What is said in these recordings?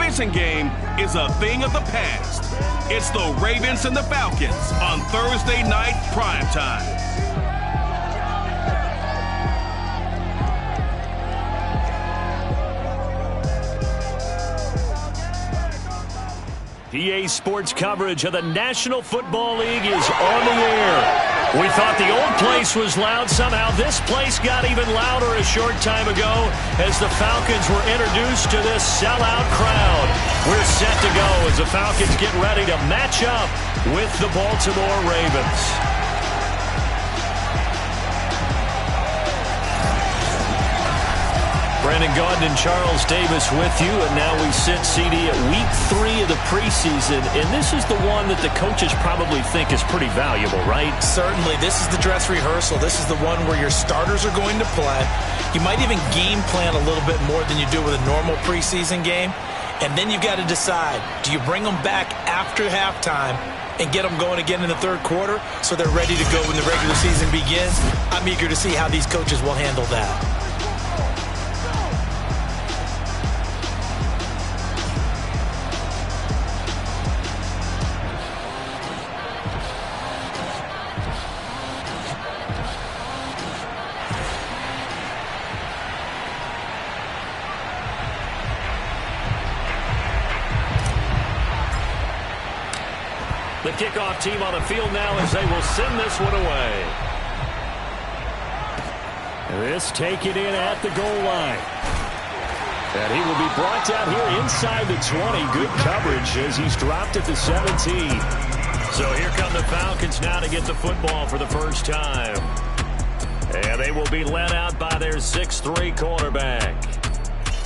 preseason game is a thing of the past. It's the Ravens and the Falcons on Thursday night primetime. EA Sports coverage of the National Football League is on the air. We thought the old place was loud. Somehow this place got even louder a short time ago as the Falcons were introduced to this sellout crowd. We're set to go as the Falcons get ready to match up with the Baltimore Ravens. Brandon Gaudin and Charles Davis with you, and now we sit, CD, at week 3 of the preseason, and this is the one that the coaches probably think is pretty valuable, right? Certainly. This is the dress rehearsal. This is the one where your starters are going to play. You might even game plan a little bit more than you do with a normal preseason game, and then you got to decide, do you bring them back after halftime and get them going again in the third quarter so they're ready to go when the regular season begins? I'm eager to see how these coaches will handle that. The kickoff team on the field now as they will send this one away. This taken in at the goal line. And he will be brought down here inside the 20. Good coverage as he's dropped at the 17. So here come the Falcons now to get the football for the first time. And they will be led out by their 6'3" quarterback.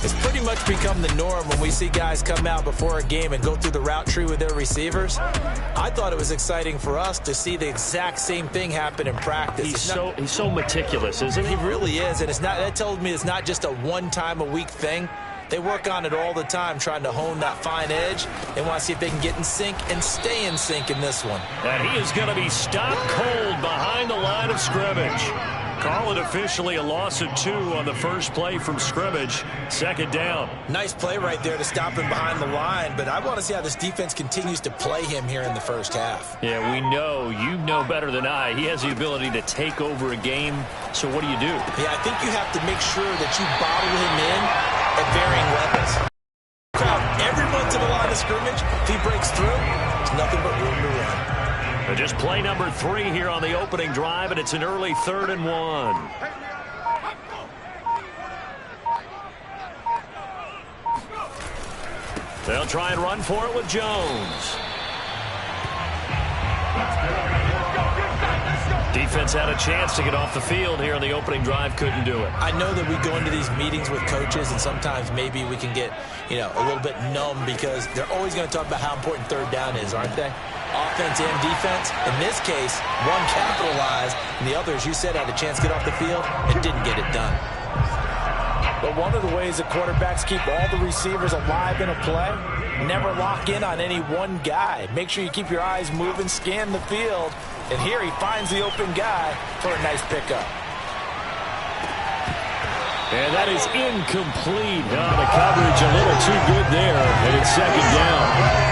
It's pretty much become the norm when we see guys come out before a game and go through the route tree with their receivers. I thought it was exciting for us to see the exact same thing happen in practice. He's so meticulous, isn't he? He really is, and that tells me it's not just a one-time-a-week thing. They work on it all the time, trying to hone that fine edge. They want to see if they can get in sync and stay in sync in this one. And he is going to be stopped cold behind the line of scrimmage. Call it officially a loss of 2 on the first play from scrimmage. Second down. Nice play right there to stop him behind the line, but I want to see how this defense continues to play him here in the first half. Yeah, we know. You know better than I. He has the ability to take over a game. So what do you do? Yeah, I think you have to make sure that you bottle him in at varying levels. Crowd every month to the line of scrimmage. If he breaks through, there's nothing but room to run. Just play number 3 here on the opening drive, and it's an early 3rd and 1. They'll try and run for it with Jones. Defense had a chance to get off the field here on the opening drive, couldn't do it. I know that we go into these meetings with coaches, and sometimes maybe we can get, a little bit numb because they're always going to talk about how important third down is, aren't they? Offense and defense. In this case, one capitalized, and the other, as you said, had a chance to get off the field and didn't get it done. But one of the ways that quarterbacks keep all the receivers alive in a play, never lock in on any one guy. Make sure you keep your eyes moving, scan the field, and here he finds the open guy for a nice pickup. And that is incomplete. The coverage a little too good there, and it's second down.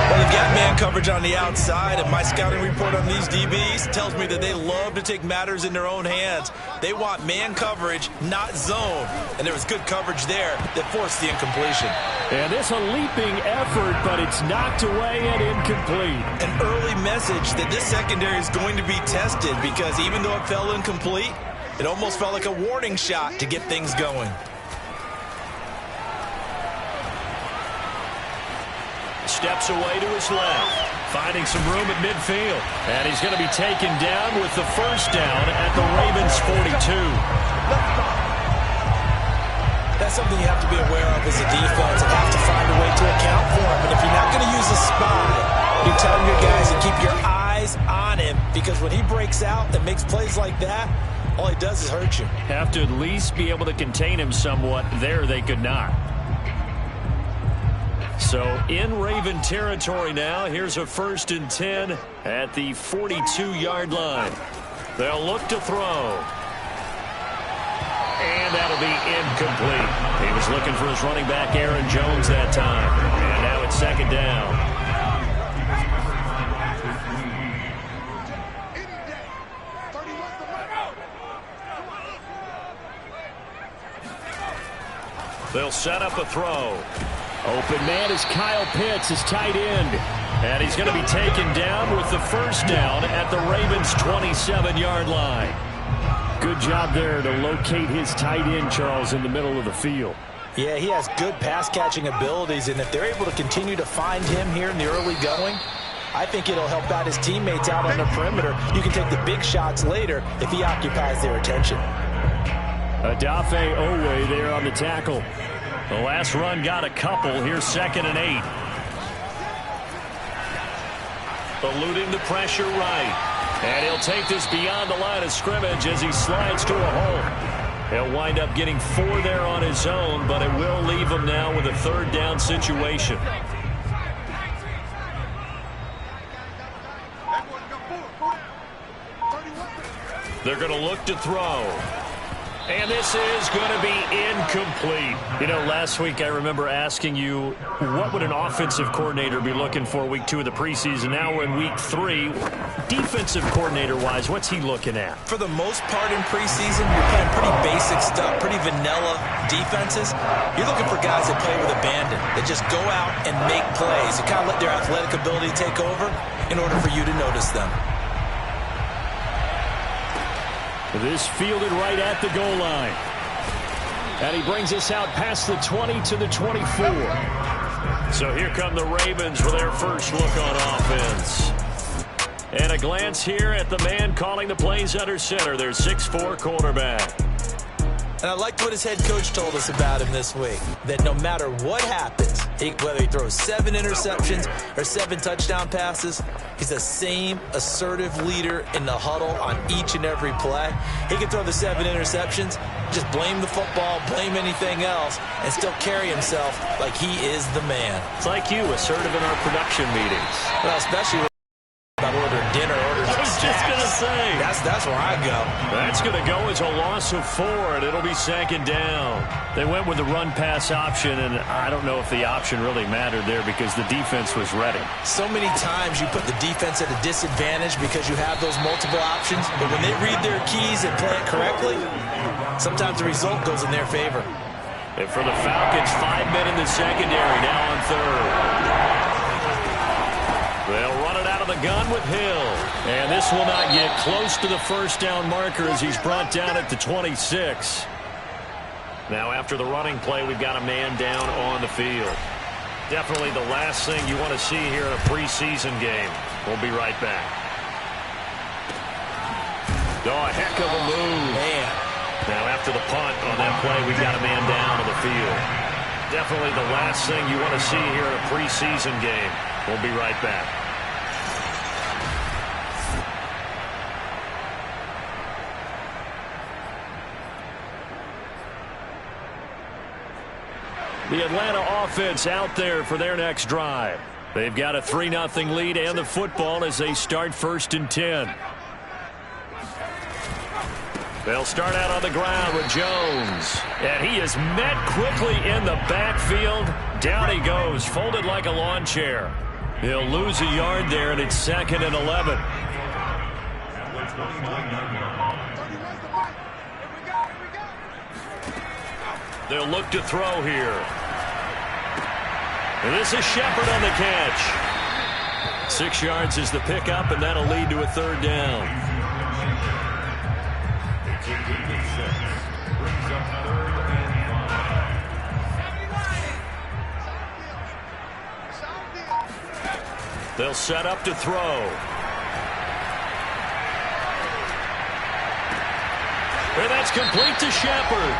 Well, they've got man coverage on the outside, and my scouting report on these DBs tells me that they love to take matters in their own hands. They want man coverage, not zone. And there was good coverage there that forced the incompletion. And it's a leaping effort, but it's knocked away and incomplete. An early message that this secondary is going to be tested because even though it fell incomplete, it almost felt like a warning shot to get things going. Steps away to his left, finding some room at midfield. And he's going to be taken down with the first down at the Ravens 42. That's something you have to be aware of as a defense and have to find a way to account for him. And if you're not going to use a spy, you tell your guys to keep your eyes on him because when he breaks out and makes plays like that, all he does is hurt you. Have to at least be able to contain him somewhat. There they could not. So in Raven territory now, here's a 1st and 10 at the 42-yard line. They'll look to throw. And that'll be incomplete. He was looking for his running back, Aaron Jones, that time. second down. They'll set up a throw. Open man is Kyle Pitts, his tight end. And he's going to be taken down with the first down at the Ravens' 27-yard line. Good job there to locate his tight end, Charles, in the middle of the field. Yeah, he has good pass-catching abilities, and if they're able to continue to find him here in the early going, I think it'll help out his teammates out on the perimeter. You can take the big shots later if he occupies their attention. Adafe Owe there on the tackle. The last run got a couple. Here's 2nd and 8. Eluding the pressure right. And he'll take this beyond the line of scrimmage as he slides to a hole. He'll wind up getting 4 there on his own, but it will leave him now with a 3rd down situation. They're going to look to throw. And this is going to be incomplete. You know, last week I remember asking you, what would an offensive coordinator be looking for week 2 of the preseason? Now we're in week 3. Defensive coordinator-wise, what's he looking at? For the most part in preseason, you're playing pretty basic stuff, pretty vanilla defenses. You're looking for guys that play with abandon, that just go out and make plays. You kind of let their athletic ability take over in order for you to notice them. This fielded right at the goal line. And he brings us out past the 20 to the 24. So here come the Ravens with their first look on offense. And a glance here at the man calling the plays under center, their 6'4" quarterback. And I liked what his head coach told us about him this week, that no matter what happens, whether he throws 7 interceptions or 7 touchdown passes, he's the same assertive leader in the huddle on each and every play. He can throw the 7 interceptions, just blame the football, blame anything else, and still carry himself like he is the man. It's like you, assertive in our production meetings. Well, especially about ordering dinner, ordering I was just going to say. That's where I go. That's going to go as a loss of 4, and it'll be 2nd down. They went with the run-pass option, and I don't know if the option really mattered there because the defense was ready. So many times you put the defense at a disadvantage because you have those multiple options, but when they read their keys and play it correctly, sometimes the result goes in their favor. And for the Falcons, 5 men in the secondary, now on 3rd. They'll run it out of the gun with Hill. And this will not get close to the first down marker as he's brought down at the 26. Now after the running play, we've got a man down on the field. Definitely the last thing you want to see here in a preseason game. We'll be right back. Oh, a heck of a move. Man. Now after the punt on that play, we've got a man down on the field. Definitely the last thing you want to see here in a preseason game. We'll be right back. The Atlanta offense out there for their next drive. They've got a 3-0 lead and the football as they start 1st and 10. They'll start out on the ground with Jones. And he is met quickly in the backfield. Down he goes, folded like a lawn chair. He'll lose a yard there, and it's 2nd and 11. They'll look to throw here. And this is Shepard on the catch. 6 yards is the pickup, and that'll lead to a 3rd down. They'll set up to throw. And that's complete to Shepard.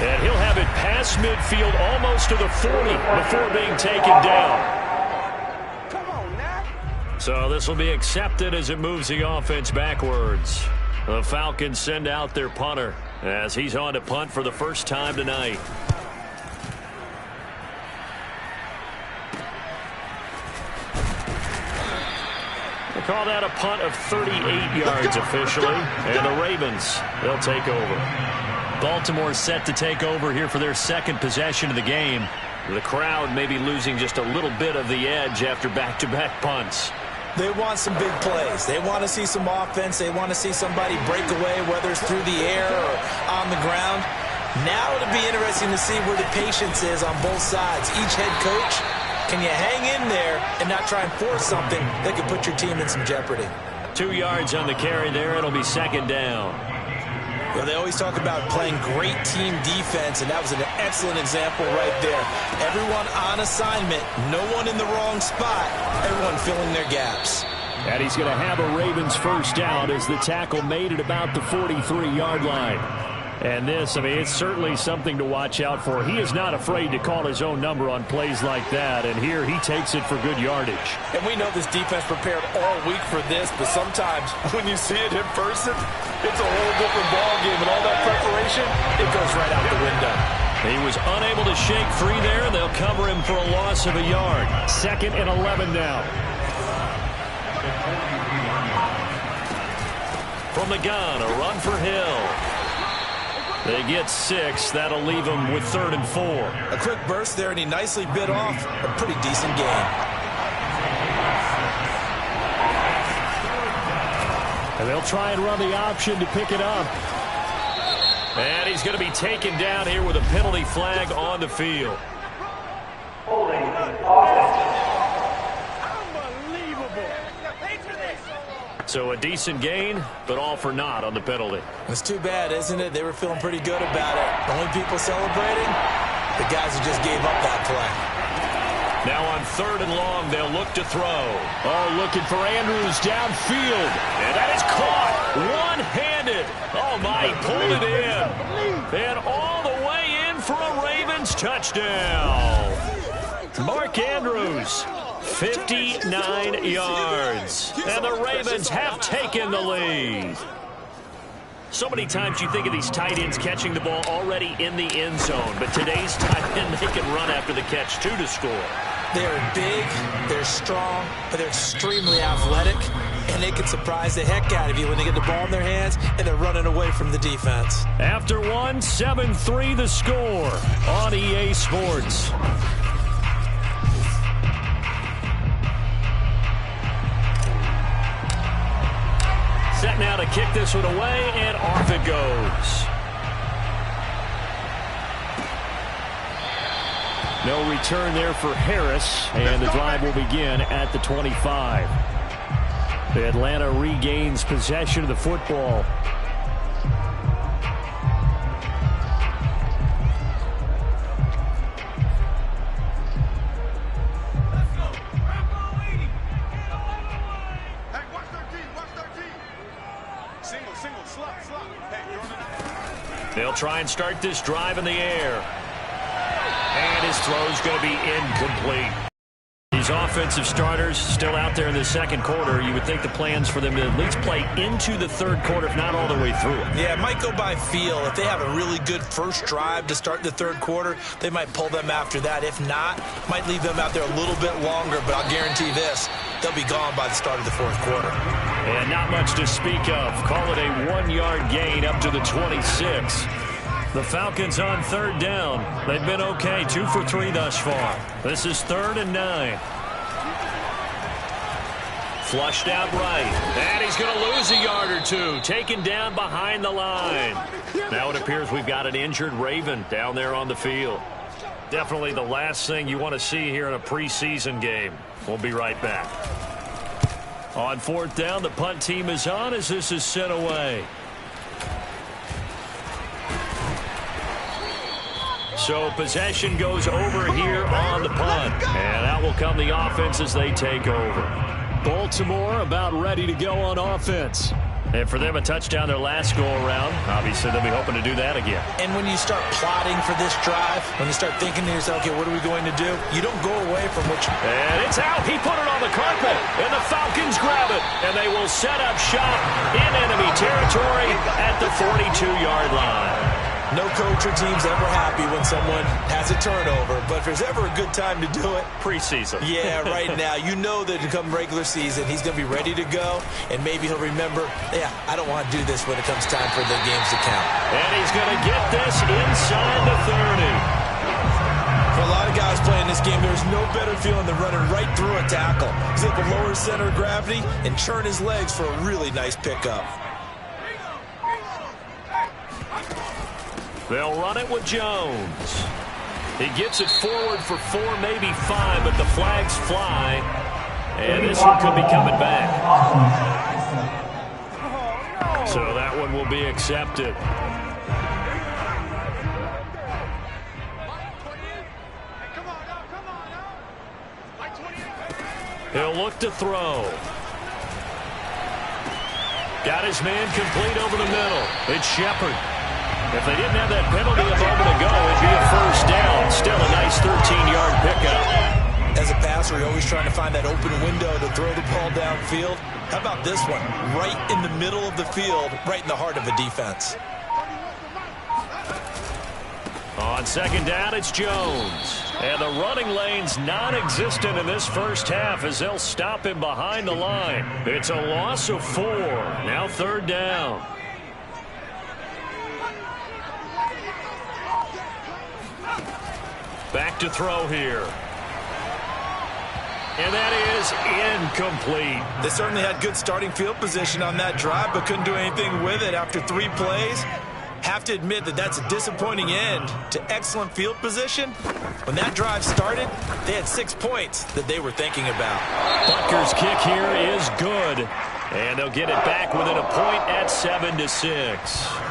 And he'll have it past midfield almost to the 40 before being taken down. Come on now. So this will be accepted as it moves the offense backwards. The Falcons send out their punter as he's on to punt for the first time tonight. They call that a punt of 38 yards officially. And the Ravens, they'll take over. Baltimore set to take over here for their 2nd possession of the game. The crowd may be losing just a little bit of the edge after back-to-back punts. They want some big plays. They want to see some offense. They want to see somebody break away, whether it's through the air or on the ground. Now it'll be interesting to see where the patience is on both sides. Each head coach, can you hang in there and not try and force something that could put your team in some jeopardy? 2 yards on the carry there. It'll be second down. Well, they always talk about playing great team defense, and that was an excellent example right there. Everyone on assignment, no one in the wrong spot, everyone filling their gaps. And he's going to have a Ravens first down as the tackle made at about the 43-yard line. And this, I mean, it's certainly something to watch out for. He is not afraid to call his own number on plays like that, and here he takes it for good yardage. And we know this defense prepared all week for this, but sometimes when you see it in person, it's a whole different ballgame, and all that preparation, it goes right out the window. He was unable to shake free there. They'll cover him for a loss of a yard. 2nd and 11 now. From the gun, a run for Hill. They get 6. That'll leave them with 3rd and 4. A quick burst there, and he nicely bit off a pretty decent gain. And they'll try and run the option to pick it up. And he's going to be taken down here with a penalty flag on the field. So a decent gain, but all for naught on the penalty. It's too bad, isn't it? They were feeling pretty good about it. The only people celebrating, the guys who just gave up that play. Now on 3rd and long, they'll look to throw. Oh, looking for Andrews downfield. And that is caught one-handed. Oh, my, he pulled it in. And all the way in for a Ravens touchdown. Mark Andrews. 59 yards. And the Ravens have taken the lead. So many times you think of these tight ends catching the ball already in the end zone. But today's tight end, they can run after the catch, too, to score. They're big, they're strong, but they're extremely athletic. And they can surprise the heck out of you when they get the ball in their hands and they're running away from the defense. After 7-3 the score on EA Sports. Set now to kick this one away, and off it goes. No return there for Harris, and the drive will begin at the 25. Atlanta regains possession of the football. They'll try and start this drive in the air. And his throw's going to be incomplete. These offensive starters still out there in the second quarter. You would think the plans for them to at least play into the third quarter, if not all the way through it. Yeah, it might go by feel. If they have a really good first drive to start the third quarter, they might pull them after that. If not, might leave them out there a little bit longer, but I'll guarantee this, they'll be gone by the start of the fourth quarter. And not much to speak of. Call it a 1-yard gain up to the 26. The Falcons on 3rd down. They've been okay, 2 for 3 thus far. This is 3rd and 9. Flushed out right. And he's going to lose a yard or two. Taken down behind the line. Now it appears we've got an injured Raven down there on the field. Definitely the last thing you want to see here in a preseason game. We'll be right back. On 4th down, the punt team is on as this is sent away. So possession goes over here on the punt. And out will come the offense as they take over. Baltimore about ready to go on offense. And for them, a touchdown their last go-around. Obviously, they'll be hoping to do that again. And when you start plotting for this drive, when you start thinking to yourself, okay, what are we going to do? You don't go away from what you... And it's out. He put it on the carpet. And the Falcons grab it. And they will set up shop in enemy territory at the 42-yard line. No coach or team's ever happy when someone has a turnover, but if there's ever a good time to do it, preseason. Yeah, right now. You know that to come regular season, he's going to be ready to go, and maybe he'll remember, yeah, I don't want to do this when it comes time for the games to count. And he's going to get this inside the 30. For a lot of of guys playing this game, there's no better feeling than running right through a tackle. He's able to lower his center of gravity and churn his legs for a really nice pickup. They'll run it with Jones. He gets it forward for 4, maybe 5, but the flags fly. And this one could be coming back. So that one will be accepted. He'll look to throw. Got his man complete over the middle. It's Shepard. If they didn't have that penalty a moment ago, it'd be a first down. Still a nice 13-yard pickup. As a passer, you're always trying to find that open window to throw the ball downfield. How about this one? Right in the middle of the field, right in the heart of a defense. On second down, it's Jones. And the running lane's non-existent in this first half as they'll stop him behind the line. It's a loss of 4. Now third down. Back to throw here. And that is incomplete. They certainly had good starting field position on that drive, but couldn't do anything with it after 3 plays. Have to admit that that's a disappointing end to excellent field position. When that drive started, they had 6 points that they were thinking about. Butker's kick here is good. And they'll get it back within a point at 7-6.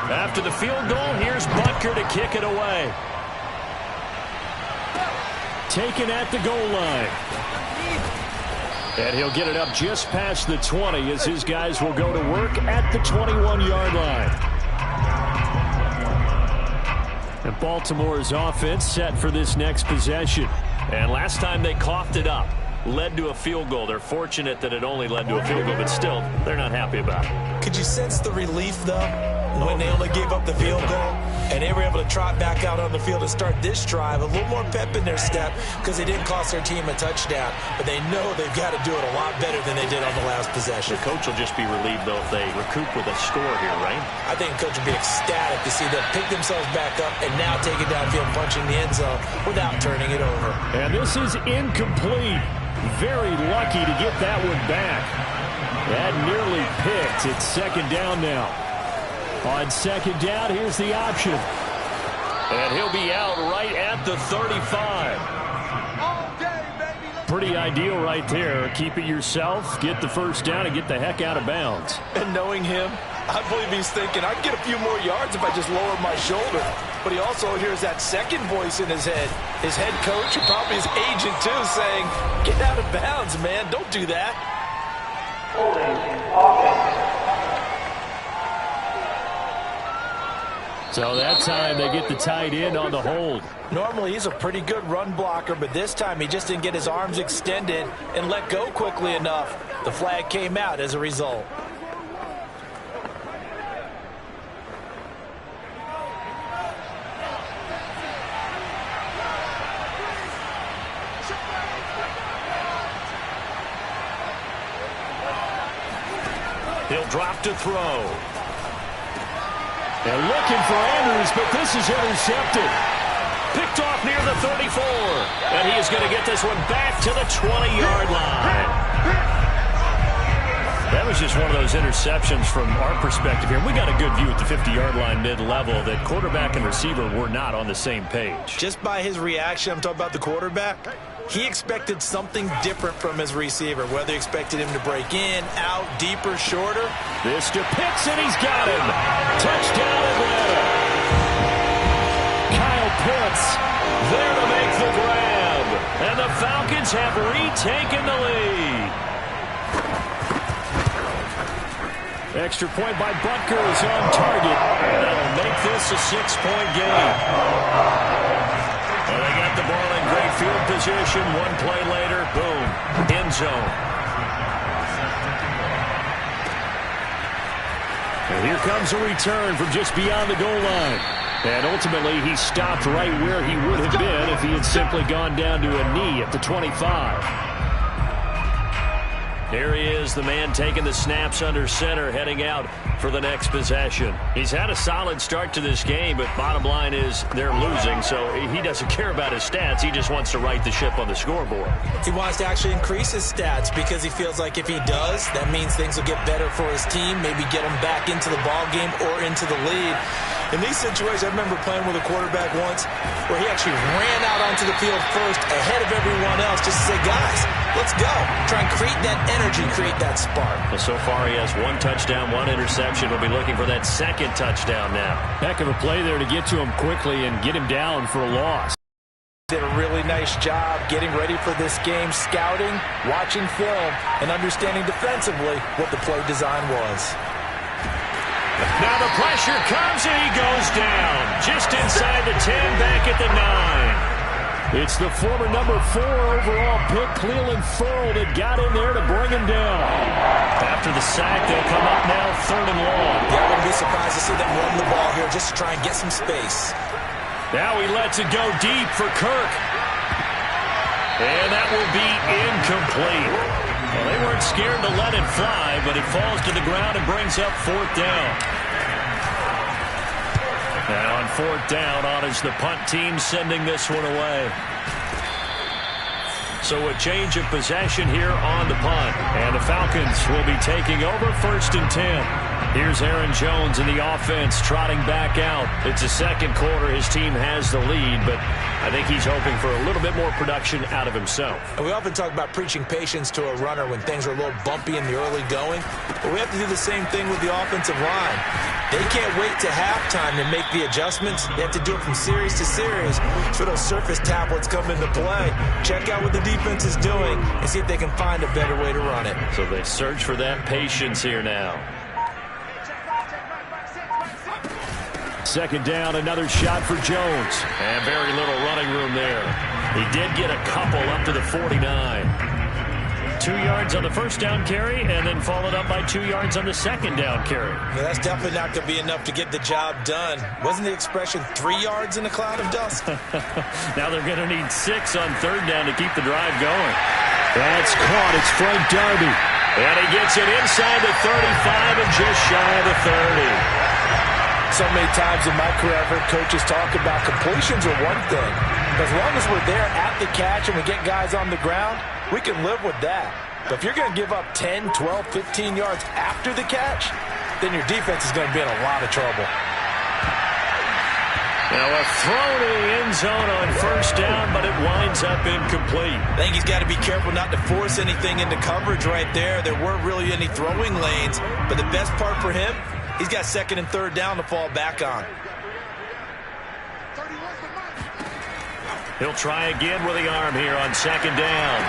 After the field goal, here's Butker to kick it away. Taken at the goal line. And he'll get it up just past the 20 as his guys will go to work at the 21-yard line. And Baltimore's offense set for this next possession. And last time they coughed it up, led to a field goal. They're fortunate that it only led to a field goal, but still, they're not happy about it. Could you sense the relief, though, when they only gave up the field goal? And they were able to trot back out on the field and start this drive. A little more pep in their step because they didn't cost their team a touchdown. But they know they've got to do it a lot better than they did on the last possession. The coach will just be relieved, though, if they recoup with a score here, right? I think the coach will be ecstatic to see them pick themselves back up and now take it downfield, punching the end zone without turning it over. And this is incomplete. Very lucky to get that one back. That nearly picked. It's second down now. On second down, here's the option. And he'll be out right at the 35. Pretty ideal right there. Keep it yourself, get the first down, and get the heck out of bounds. And knowing him, I believe he's thinking, I'd get a few more yards if I just lower my shoulder. But he also hears that second voice in his head. His head coach and probably his agent, too, saying, get out of bounds, man. Don't do that. So that time they get the tight end on the hold. Normally he's a pretty good run blocker, but this time he just didn't get his arms extended and let go quickly enough. The flag came out as a result. He'll drop to throw. They're looking for Andrews, but this is intercepted. Picked off near the 34. And he is going to get this one back to the 20-yard line. That was just one of those interceptions from our perspective here. We got a good view at the 50-yard line mid-level that quarterback and receiver were not on the same page. Just by his reaction, I'm talking about the quarterback, he expected something different from his receiver, whether he expected him to break in, out, deeper, shorter. This to Pitts, and he's got him. Touchdown Atlanta. Kyle Pitts there to make the grab. And the Falcons have retaken the lead. Extra point by Butker is on target. That'll make this a 6-point game. Well, they got the ball in great field position. One play later, boom, end zone. And here comes a return from just beyond the goal line. And ultimately, he stopped right where he would have been if he had simply gone down to a knee at the 25. Here he is, the man taking the snaps under center, heading out for the next possession. He's had a solid start to this game, but bottom line is they're losing, so he doesn't care about his stats. He just wants to right the ship on the scoreboard. He wants to actually increase his stats because he feels like if he does, that means things will get better for his team, maybe get him back into the ball game or into the lead. In these situations, I remember playing with a quarterback once where he actually ran out onto the field first ahead of everyone else just to say, guys, let's go. Try and create that energy, create that spark. Well, so far he has 1 touchdown, 1 interception. We'll be looking for that second touchdown now. Heck of a play there to get to him quickly and get him down for a loss. Did a really nice job getting ready for this game, scouting, watching film, and understanding defensively what the play design was. Now the pressure comes and he goes down. Just inside the 10, back at the 9. It's the former number 4 overall pick, Cleveland Ferrell, that got in there to bring him down. After the sack, they'll come up now 3rd and long. Yeah, I wouldn't be surprised to see them run the ball here just to try and get some space. Now he lets it go deep for Kirk. And that will be incomplete. Well, they weren't scared to let it fly, but it falls to the ground and brings up 4th down. Now on 4th down, on is the punt team sending this one away. So a change of possession here on the punt. And the Falcons will be taking over 1st and 10. Here's Aaron Jones in the offense trotting back out. It's the second quarter. His team has the lead, but I think he's hoping for a little bit more production out of himself. And we often talk about preaching patience to a runner when things are a little bumpy in the early going, but we have to do the same thing with the offensive line. They can't wait to halftime to make the adjustments. They have to do it from series to series. So those surface tablets come into play. Check out what the defense is doing and see if they can find a better way to run it. So they search for that patience here now. 2nd down, another shot for Jones. And very little running room there. He did get a couple up to the 49. 2 yards on the 1st down carry, and then followed up by 2 yards on the 2nd down carry. Yeah, that's definitely not going to be enough to get the job done. Wasn't the expression 3 yards in a cloud of dust? Now they're going to need 6 on 3rd down to keep the drive going. That's caught. It's Frank Darby. And he gets it inside the 35 and just shy of the 30. So many times in my career, I've heard coaches talk about completions are one thing. As long as we're there at the catch and we get guys on the ground, we can live with that. But if you're going to give up 10, 12, 15 yards after the catch, then your defense is going to be in a lot of trouble. Now a throw to the end zone on 1st down, but it winds up incomplete. I think he's got to be careful not to force anything into coverage right there. There weren't really any throwing lanes, but the best part for him, he's got 2nd and 3rd down to fall back on. He'll try again with the arm here on 2nd down.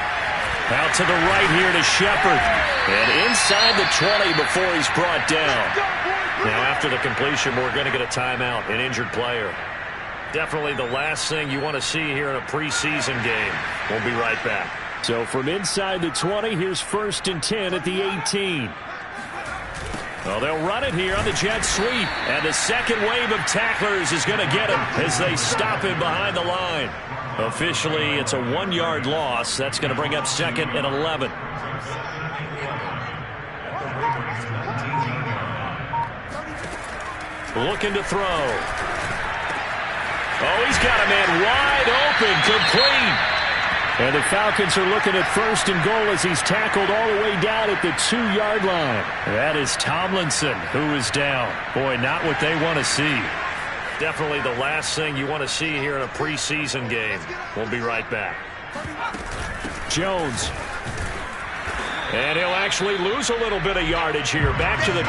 Out to the right here to Shepard. And inside the 20 before he's brought down. Now after the completion, we're going to get a timeout, an injured player. Definitely the last thing you want to see here in a preseason game. We'll be right back. So from inside the 20, here's 1st and 10 at the 18. Well, they'll run it here on the jet sweep. And the second wave of tacklers is going to get him as they stop him behind the line. Officially, it's a 1-yard loss. That's going to bring up 2nd and 11. Looking to throw. Oh, he's got a man wide open, complete. And the Falcons are looking at 1st and goal as he's tackled all the way down at the 2-yard line. That is Tomlinson who is down. Boy, not what they want to see. Definitely the last thing you want to see here in a preseason game. We'll be right back. Jones. And he'll actually lose a little bit of yardage here. Back to the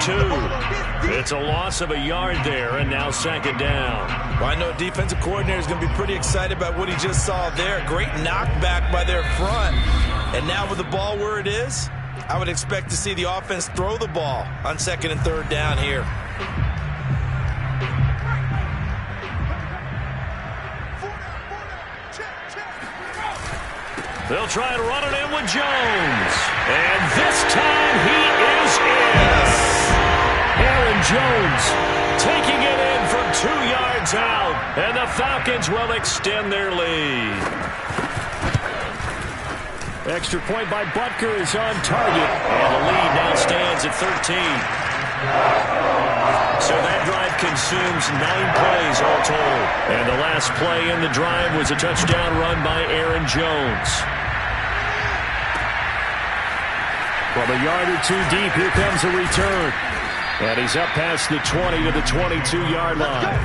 2. It's a loss of a yard there, and now 2nd down. Well, I know a defensive coordinator is going to be pretty excited about what he just saw there. Great knockback by their front. And now with the ball where it is, I would expect to see the offense throw the ball on 2nd and 3rd down here. They'll try to run it in with Jones. And this time he is in. Aaron Jones taking it in from 2 yards out. And the Falcons will extend their lead. Extra point by Butker is on target. And the lead now stands at 13. So that drive consumes 9 plays all told. And the last play in the drive was a touchdown run by Aaron Jones. From a yard or two deep, here comes a return. And he's up past the 20 to the 22-yard line.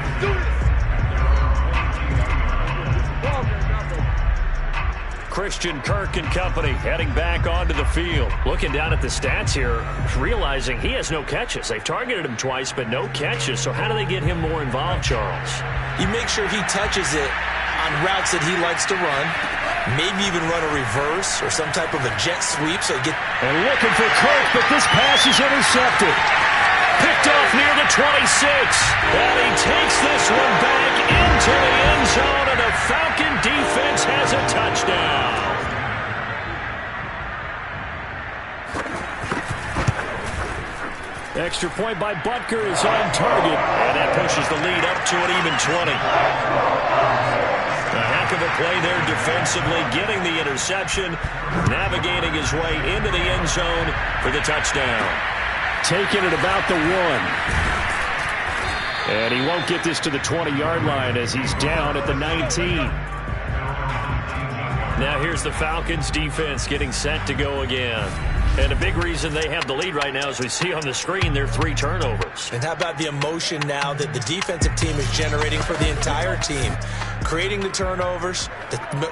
Christian Kirk and company heading back onto the field. Looking down at the stats here, realizing he has no catches. They've targeted him twice, but no catches. So how do they get him more involved, Charles? You make sure he touches it on routes that he likes to run. Maybe even run a reverse or some type of a jet sweep. So get. And looking for Kirk, but this pass is intercepted. Picked off near the 26. And he takes this one back into the end zone, and the Falcon defense has a touchdown. Extra point by Butker is on target, and that pushes the lead up to an even 20. A heck of a play there defensively, getting the interception, navigating his way into the end zone for the touchdown. Taking it about the 1. And he won't get this to the 20-yard line as he's down at the 19. Now here's the Falcons defense getting set to go again. And a big reason they have the lead right now, as we see on the screen, they're 3 turnovers. And how about the emotion now that the defensive team is generating for the entire team? Creating the turnovers,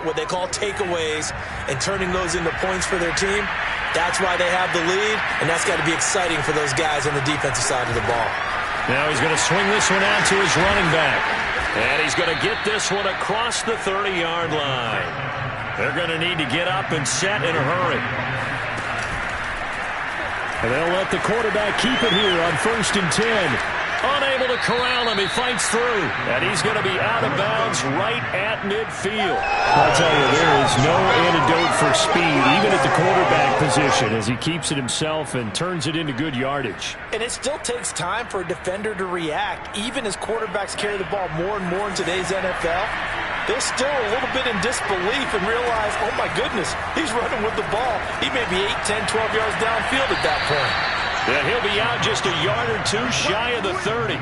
what they call takeaways, and turning those into points for their team. That's why they have the lead, and that's got to be exciting for those guys on the defensive side of the ball. Now he's going to swing this one out to his running back. And he's going to get this one across the 30-yard line. They're going to need to get up and set in a hurry. And they'll let the quarterback keep it here on 1st and 10. Unable to corral him. He fights through. And he's going to be out of bounds right at midfield. I'll tell you, there is no antidote for speed, even at the quarterback position, as he keeps it himself and turns it into good yardage. And it still takes time for a defender to react, even as quarterbacks carry the ball more and more in today's NFL. They're still a little bit in disbelief and realize, oh my goodness, he's running with the ball. He may be 8, 10, 12 yards downfield at that point. And he'll be out just a yard or 2 shy of the 30.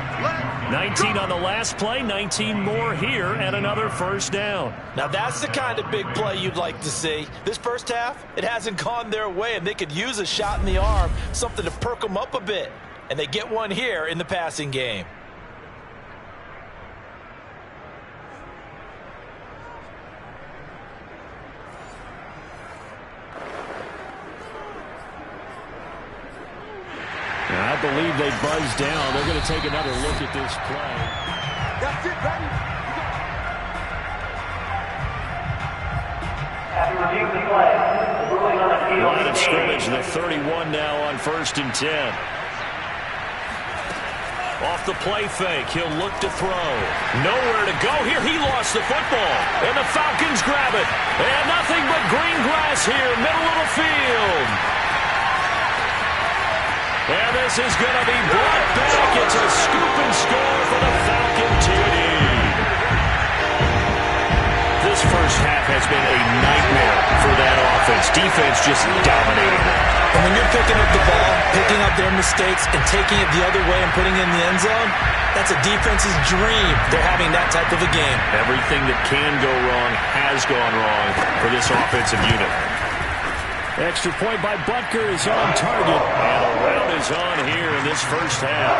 19 on the last play, 19 more here, and another first down. Now that's the kind of big play you'd like to see. This first half, it hasn't gone their way, and they could use a shot in the arm, something to perk them up a bit. And they get one here in the passing game. I believe they buzzed down. They're going to take another look at this play. That's it, baby. Line of scrimmage, the 31 now on 1st and 10. Off the play fake, he'll look to throw. Nowhere to go here. He lost the football. And the Falcons grab it. And nothing but green grass here, middle of the field. And this is going to be brought back. It's a scoop and score for the Falcon TD. This first half has been a nightmare for that offense. Defense just dominating it. And when you're picking up the ball, picking up their mistakes, and taking it the other way and putting it in the end zone, that's a defense's dream. They're having that type of a game. Everything that can go wrong has gone wrong for this offensive unit. Extra point by Butker is on target. And a round is on here in this first half.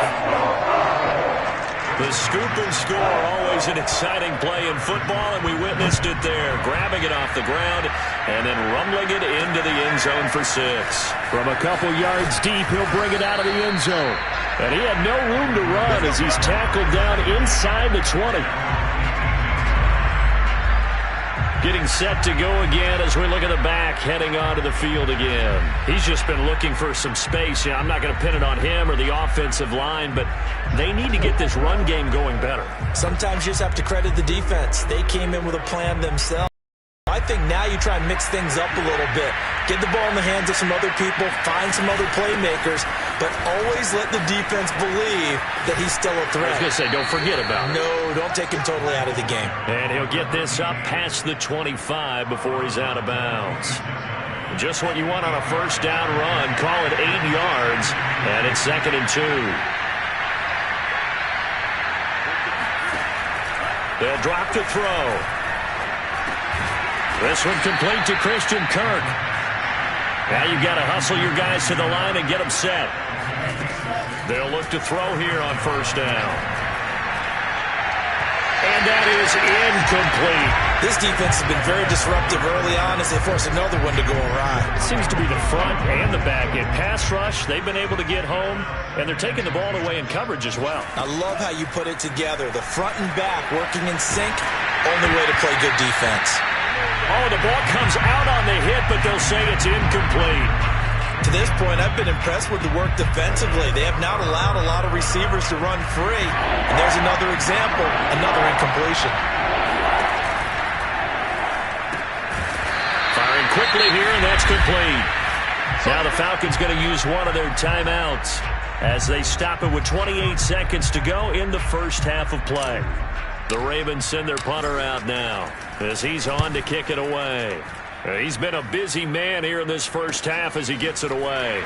The scoop and score, always an exciting play in football, and we witnessed it there. Grabbing it off the ground and then rumbling it into the end zone for 6. From a couple yards deep, he'll bring it out of the end zone. And he had no room to run as he's tackled down inside the 20. Getting set to go again as we look at the back, heading onto the field again. He's just been looking for some space. I'm not going to pin it on him or the offensive line, but they need to get this run game going better. Sometimes you just have to credit the defense. They came in with a plan themselves. I think now you try and mix things up a little bit. Get the ball in the hands of some other people, find some other playmakers, but always let the defense believe that he's still a threat. I was going to say, don't forget about it. No, don't take him totally out of the game. And he'll get this up past the 25 before he's out of bounds. Just what you want on a first down run. Call it 8 yards, and it's 2nd and 2. They'll drop to throw. This one complete to Christian Kirk. Now you've got to hustle your guys to the line and get them set. They'll look to throw here on first down. And that is incomplete. This defense has been very disruptive early on as they force another one to go awry. It seems to be the front and the back end. Pass rush, they've been able to get home, and they're taking the ball away in coverage as well. I love how you put it together. The front and back working in sync, only way to play good defense. Oh, the ball comes out on the hit, but they'll say it's incomplete. To this point, I've been impressed with the work defensively. They have not allowed a lot of receivers to run free. And there's another example, another incompletion. Firing quickly here, and that's complete. Now the Falcons going to use one of their timeouts as they stop it with 28 seconds to go in the first half of play. The Ravens send their punter out now as he's on to kick it away. He's been a busy man here in this first half as he gets it away.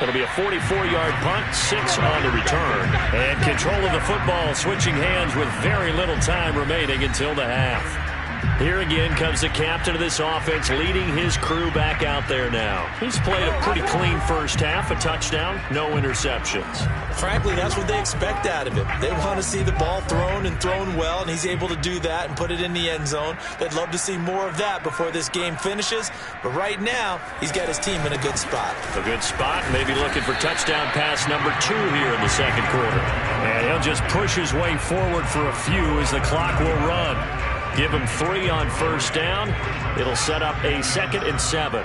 It'll be a 44-yard punt, 6 on the return. And control of the football switching hands with very little time remaining until the half. Here again comes the captain of this offense leading his crew back out there now. He's played a pretty clean first half, a touchdown, no interceptions. Frankly, that's what they expect out of him. They want to see the ball thrown and thrown well, and he's able to do that and put it in the end zone. They'd love to see more of that before this game finishes, but right now, he's got his team in a good spot. A good spot, maybe looking for touchdown pass number 2 here in the second quarter. And he'll just push his way forward for a few as the clock will run. Give him 3 on first down. It'll set up a 2nd and 7.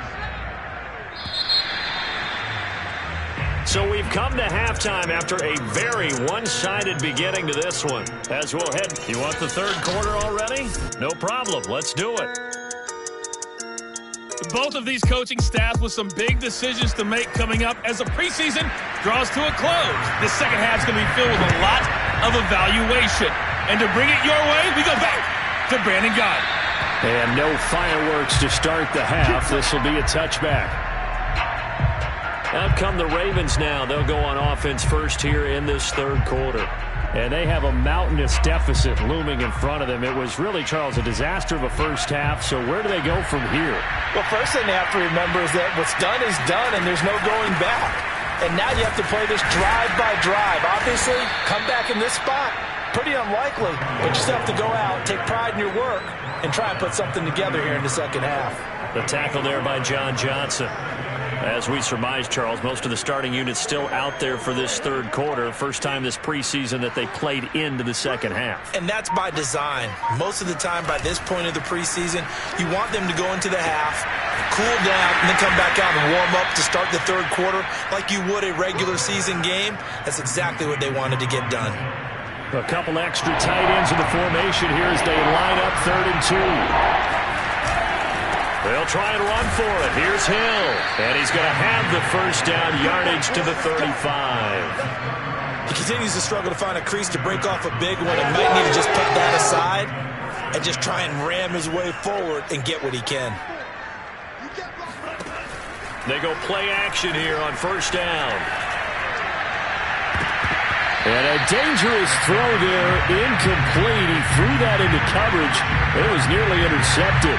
So we've come to halftime after a very one-sided beginning to this one. As we'll head, you want the third quarter already? No problem. Let's do it. Both of these coaching staffs with some big decisions to make coming up as the preseason draws to a close. This second half is going to be filled with a lot of evaluation. And to bring it your way, we go back to Brandon Guy. And no fireworks to start the half. This will be a touchback. Out come the Ravens now. They'll go on offense first here in this third quarter. And they have a mountainous deficit looming in front of them. It was really, Charles, a disaster of a first half. So where do they go from here? Well, first thing they have to remember is that what's done is done, and there's no going back. And now you have to play this drive by drive. Obviously, come back in this spot. Pretty unlikely, but you still have to go out, take pride in your work, and try and put something together here in the second half. The tackle there by John Johnson. As we surmised, Charles, most of the starting units still out there for this third quarter. First time this preseason that they played into the second half. And that's by design. Most of the time by this point of the preseason, you want them to go into the half, cool down, and then come back out and warm up to start the third quarter like you would a regular season game. That's exactly what they wanted to get done. A couple extra tight ends in the formation here as they line up 3rd and 2. They'll try and run for it. Here's Hill. And he's going to have the first down yardage to the 35. He continues to struggle to find a crease to break off a big one and might need to just put that aside and just try and ram his way forward and get what he can. They go play action here on first down. And a dangerous throw there, incomplete. He threw that into coverage. It was nearly intercepted.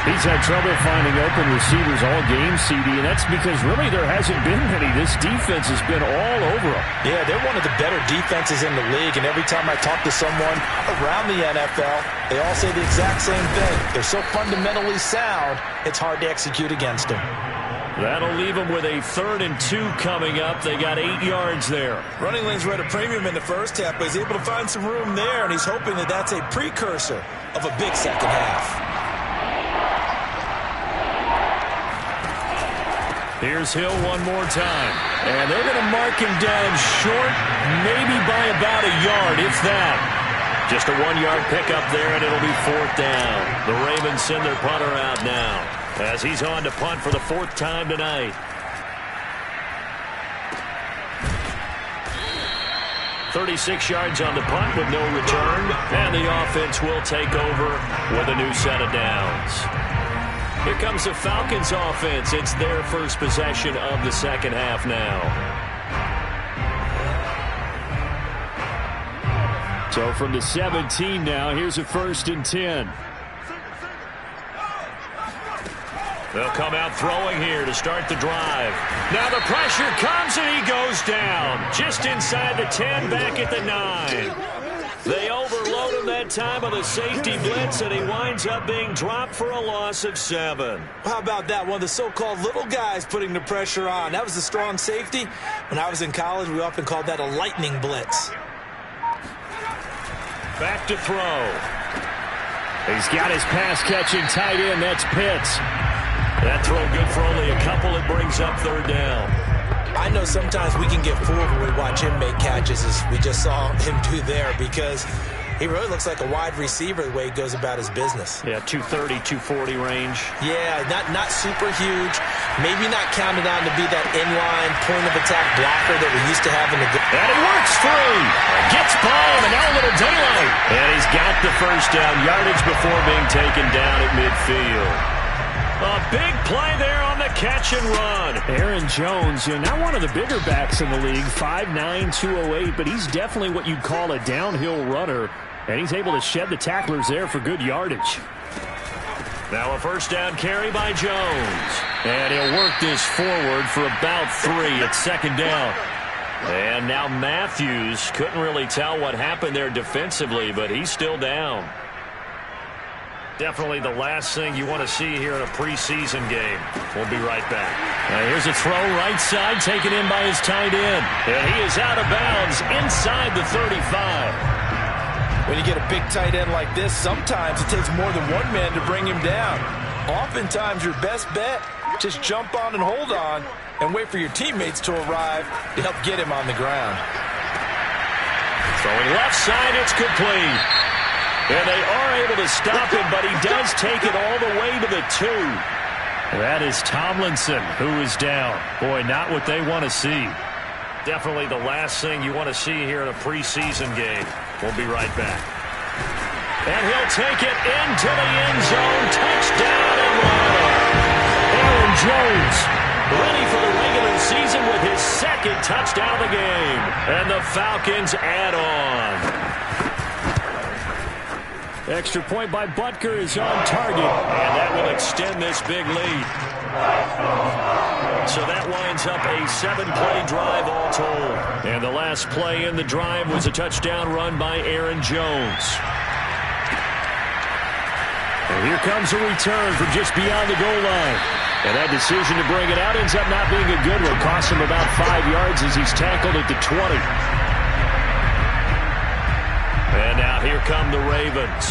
He's had trouble finding open receivers all game, CD, and that's because really there hasn't been many. This defense has been all over them. Yeah, they're one of the better defenses in the league, and every time I talk to someone around the NFL, they all say the exact same thing. They're so fundamentally sound, it's hard to execute against them. That'll leave them with a 3rd and 2 coming up. They got 8 yards there. Running lanes were at a premium in the first half, but he's able to find some room there, and he's hoping that that's a precursor of a big second half. Here's Hill one more time. And they're going to mark him down short, maybe by about a yard, if that. Just a 1-yard pickup there, and it'll be 4th down. The Ravens send their punter out now as he's on to punt for the 4th time tonight. 36 yards on the punt with no return, and the offense will take over with a new set of downs. Here comes the Falcons offense. It's their first possession of the second half now. So from the 17 now, here's a 1st and 10. They'll come out throwing here to start the drive. Now the pressure comes and he goes down. Just inside the 10, back at the 9. They overload him that time on the safety blitz, and he winds up being dropped for a loss of 7. How about that? One of the so-called little guys putting the pressure on. That was a strong safety. When I was in college, we often called that a lightning blitz. Back to throw. He's got his pass-catching tight end. That's Pitts. That throw good for only a couple. It brings up 3rd down. I know sometimes we can get fooled when we watch him make catches, as we just saw him do there, because he really looks like a wide receiver the way he goes about his business. Yeah, 230, 240 range. Yeah, not super huge. Maybe not counted on to be that inline point-of-attack blocker that we used to have in the game. And he works free. Gets by him, and now a little daylight. And he's got the 1st down, yardage before being taken down at midfield. A big play there on the catch and run. Aaron Jones, not one of the bigger backs in the league, 5'9", 208, but he's definitely what you'd call a downhill runner, and he's able to shed the tacklers there for good yardage. Now a 1st down carry by Jones. And he'll work this forward for about 3 at 2nd down. And now Matthews couldn't really tell what happened there defensively, but he's still down. Definitely the last thing you want to see here in a preseason game. We'll be right back. Here's a throw right side taken in by his tight end. And he is out of bounds inside the 35. When you get a big tight end like this, sometimes it takes more than one man to bring him down. Oftentimes your best bet, just jump on and hold on and wait for your teammates to arrive to help get him on the ground. Throwing left side, it's complete. And they are able to stop him, but he does take it all the way to the 2. That is Tomlinson, who is down. Boy, not what they want to see. Definitely the last thing you want to see here in a preseason game. We'll be right back. And he'll take it into the end zone. Touchdown and running. Aaron Jones ready for the regular season with his 2nd touchdown of the game. And the Falcons add on. Extra point by Butker is on target. And that will extend this big lead. So that winds up a 7-play drive all told. And the last play in the drive was a touchdown run by Aaron Jones. And here comes a return from just beyond the goal line. And that decision to bring it out ends up not being a good one. Costs him about 5 yards as he's tackled at the 20. And now here come the Ravens.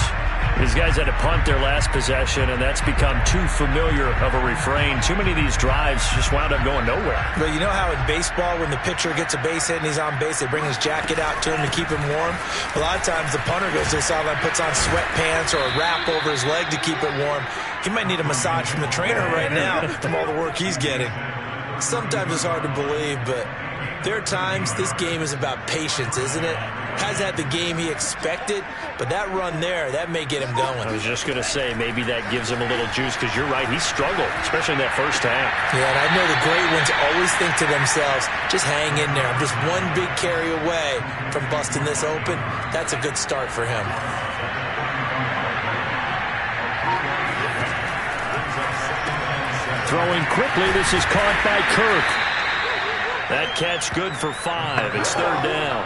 These guys had to punt their last possession, and that's become too familiar of a refrain. Too many of these drives just wound up going nowhere. But you know how in baseball, when the pitcher gets a base hit and he's on base, they bring his jacket out to him to keep him warm? A lot of times the punter goes to the sideline, puts on sweatpants or a wrap over his leg to keep it warm. He might need a massage from the trainer right now from all the work he's getting. Sometimes it's hard to believe, but there are times this game is about patience, isn't it? Has had the game he expected, but that run there, that may get him going. I was just going to say, maybe that gives him a little juice, because you're right, he struggled, especially in that 1st half. Yeah, and I know the great ones always think to themselves, just hang in there. I'm just one big carry away from busting this open. That's a good start for him. Throwing quickly, this is caught by Kirk. That catch good for 5. It's 3rd down.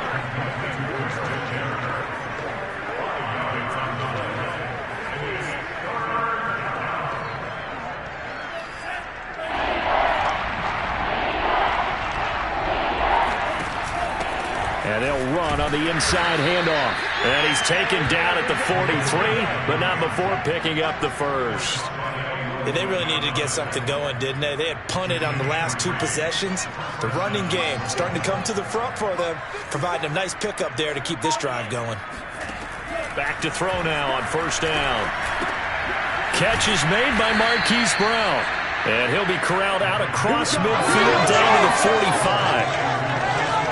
And they'll run on the inside handoff. And he's taken down at the 43, but not before picking up the 1st. Yeah, they really needed to get something going, didn't they? They had punted on the last 2 possessions. The running game starting to come to the front for them, providing a nice pickup there to keep this drive going. Back to throw now on 1st down. Catch is made by Marquise Brown. And he'll be corralled out across midfield down to the 45.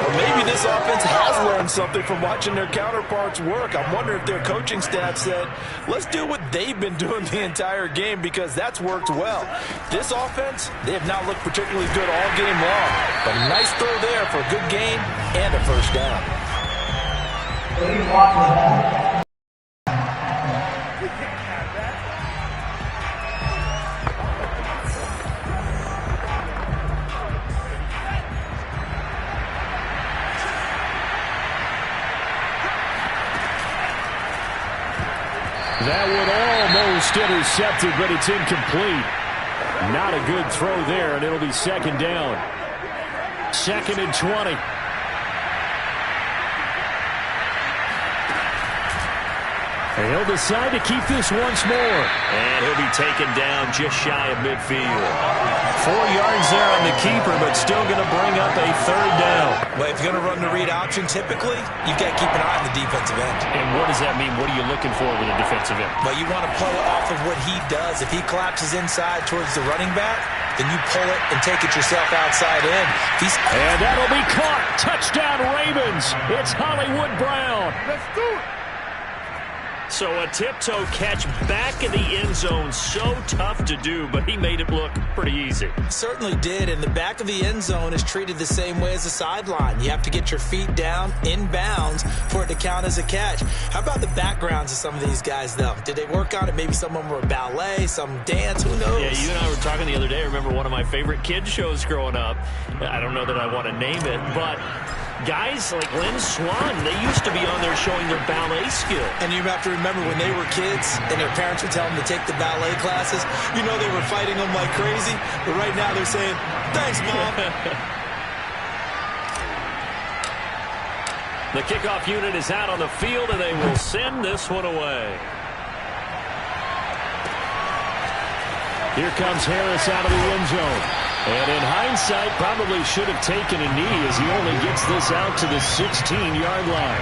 Or maybe this offense has learned something from watching their counterparts work. I'm wondering if their coaching staff said, let's do what they've been doing the entire game because that's worked well. This offense, they have not looked particularly good all game long. But a nice throw there for a good gain and a first down. That would almost intercepted, but it's incomplete. Not a good throw there, and it'll be second down. 2nd and 20. He'll decide to keep this once more. And he'll be taken down just shy of midfield. 4 yards there on the keeper, but still going to bring up a third down. Well, if you're going to run the read option, typically, you've got to keep an eye on the defensive end. And what does that mean? What are you looking for with a defensive end? Well, you want to play off of what he does. If he collapses inside towards the running back, then you pull it and take it yourself outside in. And that'll be caught. Touchdown, Ravens. It's Hollywood Brown. Let's do it. So a tiptoe catch back in the end zone, so tough to do, but he made it look pretty easy. Certainly did, and the back of the end zone is treated the same way as the sideline. You have to get your feet down in bounds for it to count as a catch. How about the backgrounds of some of these guys, though? Did they work on it? Maybe some of them were ballet, some dance, who knows? Yeah, you and I were talking the other day. I remember one of my favorite kids shows growing up. I don't know that I want to name it, but guys like Lynn Swan, they used to be on there showing their ballet skill. And you have to remember when they were kids and their parents would tell them to take the ballet classes, you know they were fighting them like crazy. But right now they're saying, thanks, Mom. The kickoff unit is out on the field, and they will send this one away. Here comes Harris out of the end zone. And in hindsight, probably should have taken a knee as he only gets this out to the 16-yard line.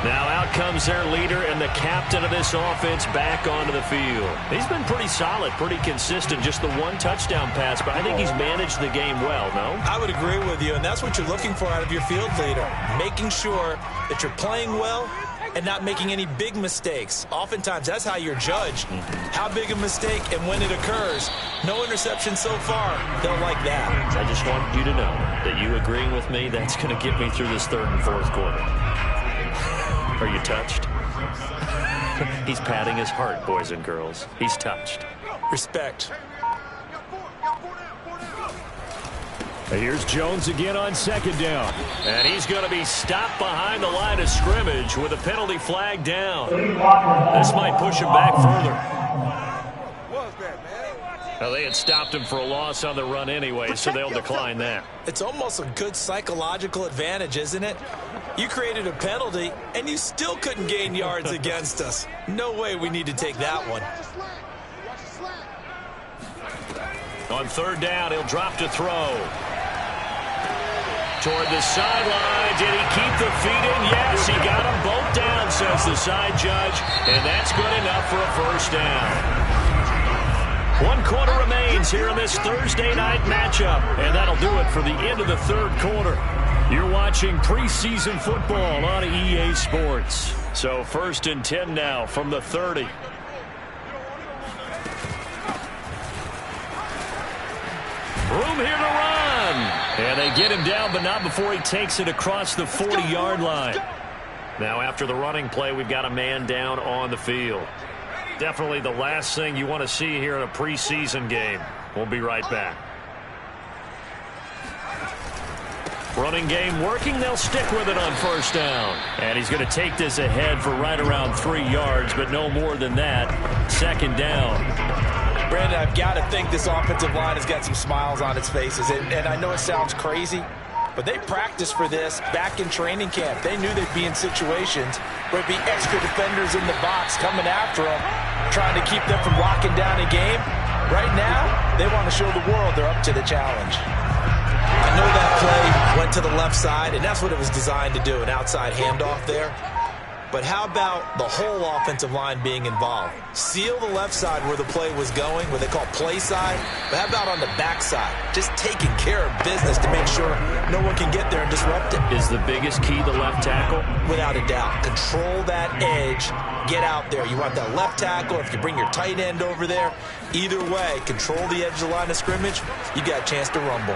Now out comes their leader and the captain of this offense back onto the field. He's been pretty solid, pretty consistent, just the one touchdown pass, but I think he's managed the game well, no? I would agree with you, and that's what you're looking for out of your field leader, making sure that you're playing well and not making any big mistakes. Oftentimes, that's how you're judged. How big a mistake and when it occurs. No interception so far. They'll like that. I just wanted you to know that you agreeing with me, that's going to get me through this third and fourth quarter. Are you touched? He's patting his heart, boys and girls. He's touched. Respect. Here's Jones again on 2nd down. And he's going to be stopped behind the line of scrimmage with a penalty flag down. This might push him back further. Well, they had stopped him for a loss on the run anyway, so they'll decline that. It's almost a good psychological advantage, isn't it? You created a penalty, and you still couldn't gain yards against us. No way we need to take that one. On 3rd down, he'll drop to throw. Toward the sideline. Did he keep the feet in? Yes, he got them both down, says the side judge. And that's good enough for a first down. 1 quarter remains here in this Thursday night matchup. And that'll do it for the end of the 3rd quarter. You're watching preseason football on EA Sports. So 1st and 10 now from the 30. Room here to run. And they get him down, but not before he takes it across the 40-yard line. Now, after the running play, we've got a man down on the field. Definitely the last thing you want to see here in a preseason game. We'll be right back. Running game working. They'll stick with it on 1st down. And he's going to take this ahead for right around 3 yards, but no more than that. 2nd down. Brandon, I've got to think this offensive line has got some smiles on its faces. And I know it sounds crazy, but they practiced for this back in training camp. They knew they'd be in situations where it'd be extra defenders in the box coming after them, trying to keep them from locking down a game. Right now, they want to show the world they're up to the challenge. I know that play went to the left side, and that's what it was designed to do, an outside handoff there. but how about the whole offensive line being involved? Seal the left side where the play was going, what they call play side, but how about on the back side? Just taking care of business to make sure no one can get there and disrupt it. Is the biggest key the left tackle? Without a doubt. Control that edge. Get out there. You want that left tackle. If you bring your tight end over there, either way, control the edge of the line of scrimmage, you got a chance to rumble.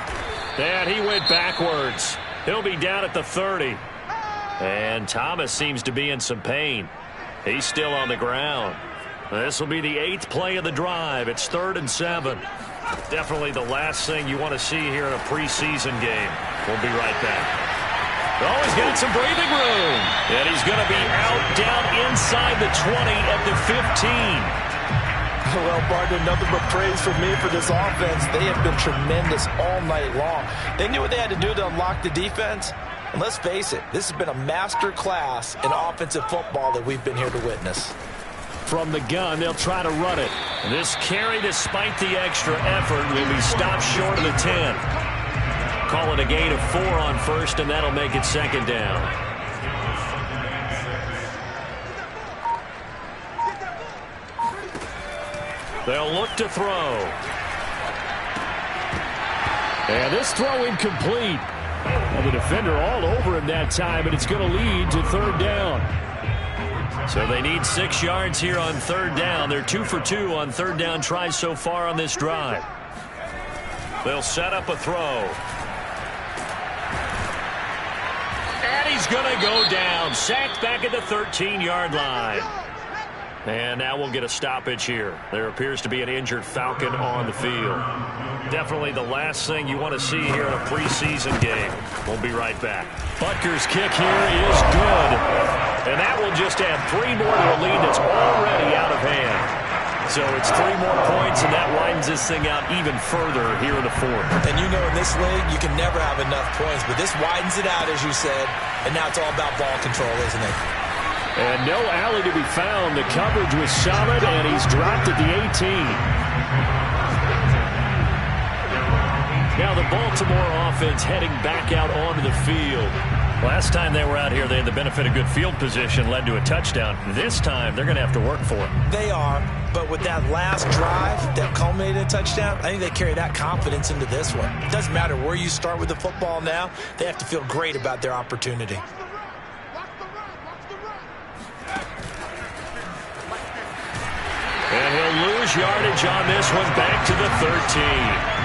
And he went backwards. He'll be down at the 30. And Thomas seems to be in some pain. He's still on the ground. This will be the 8th play of the drive. It's 3rd and 7. Definitely the last thing you want to see here in a preseason game. We'll be right back. Oh, he's got some breathing room. And he's going to be out down inside the 20 at the 15. Well, Barton, nothing but praise from me for this offense. They have been tremendous all night long. They knew what they had to do to unlock the defense. And let's face it, this has been a master class in offensive football that we've been here to witness. From the gun, they'll try to run it. This carry, despite the extra effort, will be stopped short of the 10. Call it a gain of 4 on first, and that'll make it 2nd down. They'll look to throw. And this throw incomplete. And the defender all over him that time, and it's going to lead to 3rd down. So they need 6 yards here on 3rd down. They're 2 for 2 on 3rd down tries so far on this drive. They'll set up a throw. And he's going to go down. Sacked back at the 13-yard line. And now we'll get a stoppage here. There appears to be an injured Falcon on the field. Definitely the last thing you want to see here in a preseason game. We'll be right back. Butker's kick here is good. And that will just add 3 more to a lead that's already out of hand. So it's 3 more points, and that widens this thing out even further here in the 4th. And you know in this league, you can never have enough points, but this widens it out, as you said, and now it's all about ball control, isn't it? And no alley to be found. The coverage was solid, and he's dropped at the 18. Now the Baltimore offense heading back out onto the field. Last time they were out here, they had the benefit of good field position, led to a touchdown. This time, they're going to have to work for it. They are, but with that last drive that culminated in a touchdown, I think they carry that confidence into this one. It doesn't matter where you start with the football now. They have to feel great about their opportunity. And he'll lose yardage on this one, back to the 13.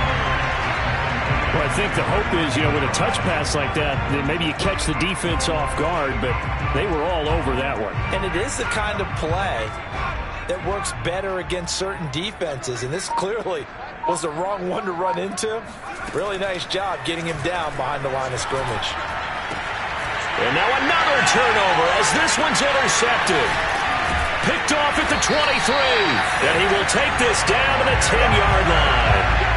Well, I think the hope is, with a touch pass like that maybe you catch the defense off guard, but they were all over that one. And it is the kind of play that works better against certain defenses, and this clearly was the wrong one to run into. Really nice job getting him down behind the line of scrimmage. And now another turnover as this one's intercepted. Picked off at the 23. And he will take this down to the 10-yard line.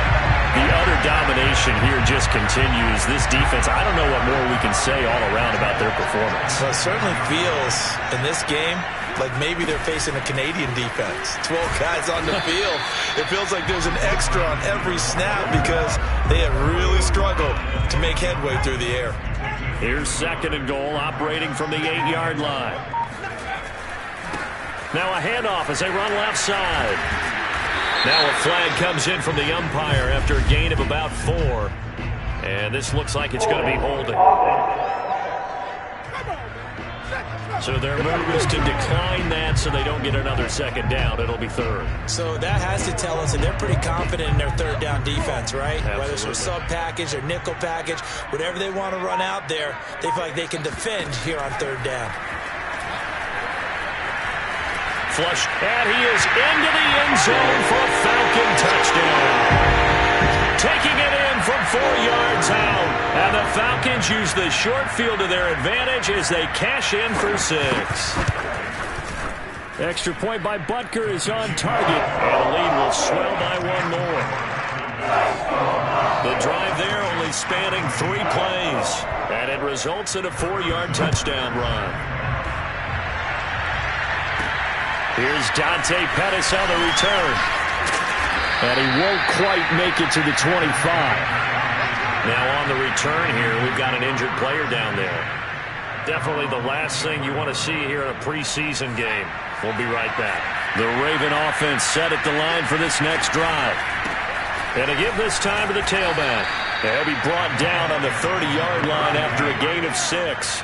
The utter domination here just continues. This defense, I don't know what more we can say all around about their performance. Well, it certainly feels in this game like maybe they're facing a Canadian defense. 12 guys on the field. It feels like there's an extra on every snap because they have really struggled to make headway through the air. Here's 2nd and goal, operating from the 8-yard line. Now a handoff as they run left side. Now a flag comes in from the umpire after a gain of about 4. And this looks like it's going to be holding. So their move is to decline that so they don't get another 2nd down. It'll be 3rd. So that has to tell us that they're pretty confident in their 3rd down defense, right? Absolutely. Whether it's a sub package or nickel package, whatever they want to run out there, they feel like they can defend here on 3rd down. Flush, and he is into the end zone for a Falcon touchdown. Taking it in from 4 yards out. And the Falcons use the short field to their advantage as they cash in for 6. Extra point by Butker is on target. And the lead will swell by 1 more. The drive there only spanning 3 plays. And it results in a 4-yard touchdown run. Here's Dante Pettis on the return. And he won't quite make it to the 25. Now on the return here, we've got an injured player down there. Definitely the last thing you want to see here in a preseason game. We'll be right back. The Raven offense set at the line for this next drive. And to give this time to the tailback. They'll be brought down on the 30-yard line after a gain of 6.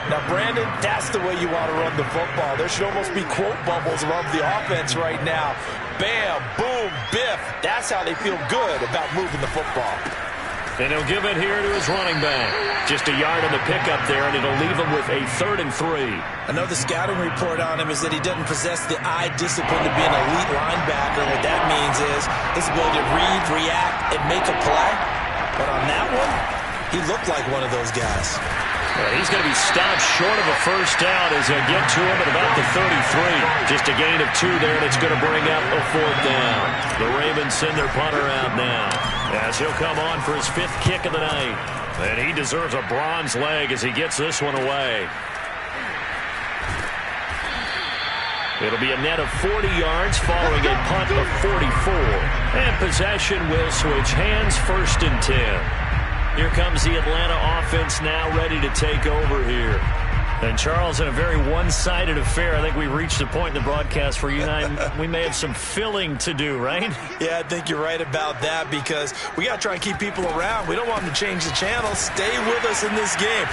Now, Brandon, that's the way you want to run the football. There should almost be quote bubbles above the offense right now. Bam, boom, biff. That's how they feel good about moving the football. And he'll give it here to his running back. Just a yard on the pickup there, and it'll leave him with a 3rd and 3. I know the scouting report on him is that he doesn't possess the eye discipline to be an elite linebacker. What that means is his ability to read, react, and make a play. But on that one, he looked like one of those guys. Well, he's going to be stopped short of a first down as they get to him at about the 33. Just a gain of 2 there, and it's going to bring up a 4th down. The Ravens send their punter out now as he'll come on for his 5th kick of the night. And he deserves a bronze leg as he gets this one away. It'll be a net of 40 yards following a punt of 44. And possession will switch hands, 1st and 10. Here comes the Atlanta offense now ready to take over here. And, Charles, in a very one-sided affair, I think we reached a point in the broadcast where you and I, we may have some filling to do, right? Yeah, I think you're right about that because we got to try and keep people around. We don't want them to change the channel. Stay with us in this game.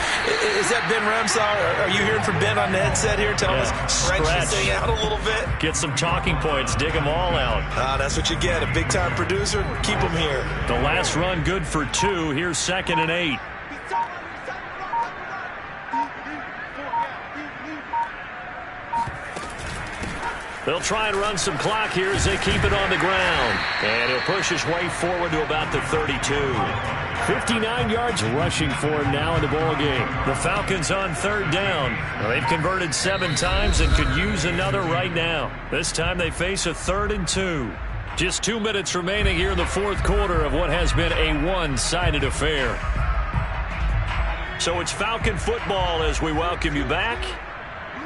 Is that Ben Ramshaw? Are you hearing from Ben on the headset here? Tell us, stretch this thing out a little bit. Get some talking points. Dig them all out. That's what you get. A big-time producer. Keep them here. The last run good for 2. Here's 2nd and 8. They'll try and run some clock here as they keep it on the ground. And he'll push his way forward to about the 32. 59 yards rushing for him now in the ballgame. The Falcons on 3rd down. Well, they've converted 7 times and could use another right now. This time they face a 3rd and 2. Just 2 minutes remaining here in the 4th quarter of what has been a one-sided affair. So it's Falcon football as we welcome you back.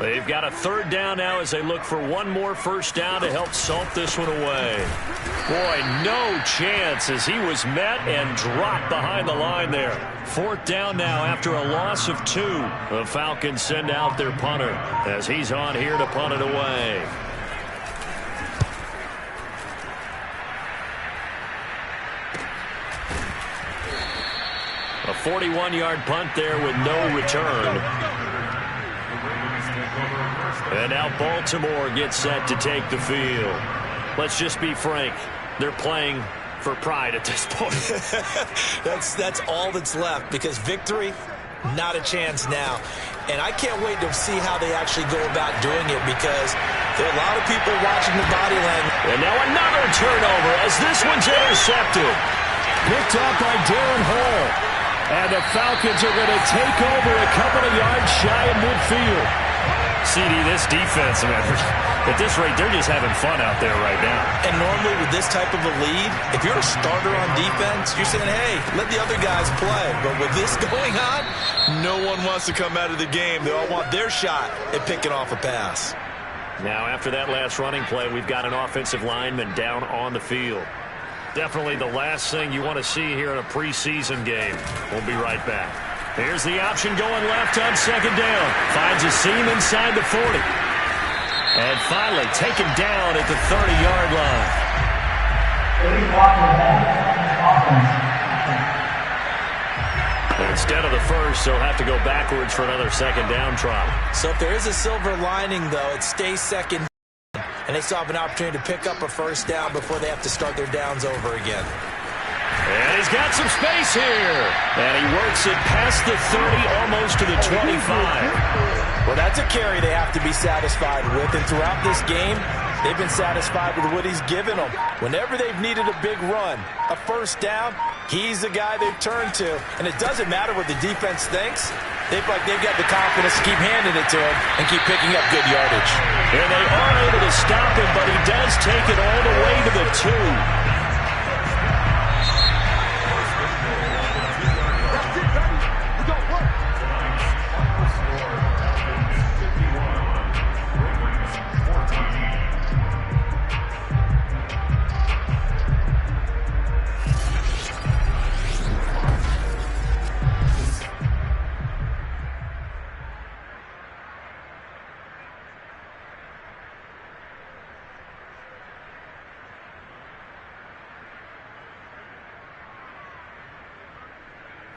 They've got a 3rd down now as they look for one more first down to help salt this one away. Boy, no chance as he was met and dropped behind the line there. 4th down now after a loss of 2. The Falcons send out their punter as he's on here to punt it away. A 41-yard punt there with no return. And now Baltimore gets set to take the field. Let's just be frank. They're playing for pride at this point. That's all that's left because victory, not a chance now. And I can't wait to see how they actually go about doing it because there are a lot of people watching the body language. And now another turnover as this one's intercepted. Picked up by Darren Hall. And the Falcons are going to take over a couple of yards shy of midfield. CD, this defense, man, at this rate, they're just having fun out there right now. And normally with this type of a lead, if you're a starter on defense, you're saying, hey, let the other guys play. But with this going on, no one wants to come out of the game. They all want their shot at picking off a pass. Now, after that last running play, we've got an offensive lineman down on the field. Definitely the last thing you want to see here in a preseason game. We'll be right back. Here's the option going left on 2nd down. Finds a seam inside the 40. And finally taken down at the 30-yard line. Instead of the first, they'll have to go backwards for another 2nd down try. So if there is a silver lining, though, it stays 2nd. And they still have an opportunity to pick up a first down before they have to start their downs over again. And he's got some space here. And he works it past the 30, almost to the 25. Well, that's a carry they have to be satisfied with. And throughout this game, they've been satisfied with what he's given them. Whenever they've needed a big run, a first down, he's the guy they've turned to. And it doesn't matter what the defense thinks. They've got the confidence to keep handing it to him and keep picking up good yardage. And they are able to stop him, but he does take it all the way to the 2.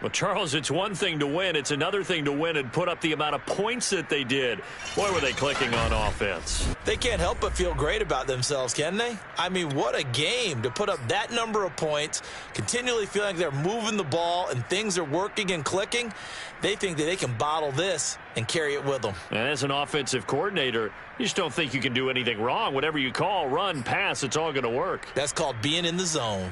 Well, Charles, it's one thing to win. It's another thing to win and put up the amount of points that they did. Boy, were they clicking on offense. They can't help but feel great about themselves, can they? I mean, what a game to put up that number of points, continually feeling like they're moving the ball and things are working and clicking. They think that they can bottle this and carry it with them. And as an offensive coordinator, you just don't think you can do anything wrong. Whatever you call, run, pass, it's all going to work. That's called being in the zone.